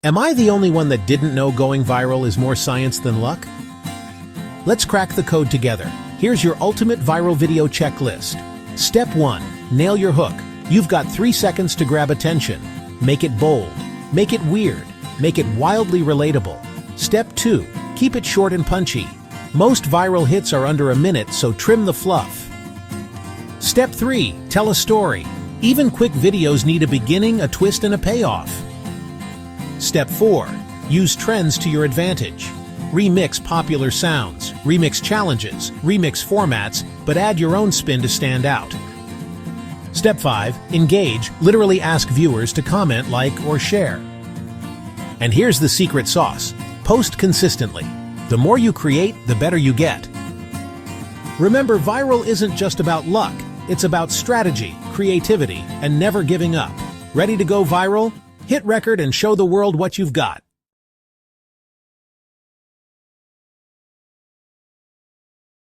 Am I the only one that didn't know going viral is more science than luck? Let's crack the code together. Here's your ultimate viral video checklist. Step 1. Nail your hook. You've got 3 seconds to grab attention. Make it bold. Make it weird. Make it wildly relatable. Step 2. Keep it short and punchy. Most viral hits are under a minute, so trim the fluff. Step 3. Tell a story. Even quick videos need a beginning, a twist, and a payoff. Step 4. Use trends to your advantage. Remix popular sounds, remix challenges, remix formats, but add your own spin to stand out. Step 5. Engage, literally ask viewers to comment, like, or share. And here's the secret sauce. Post consistently. The more you create, the better you get. Remember, viral isn't just about luck. It's about strategy, creativity, and never giving up. Ready to go viral? Hit record and show the world what you've got.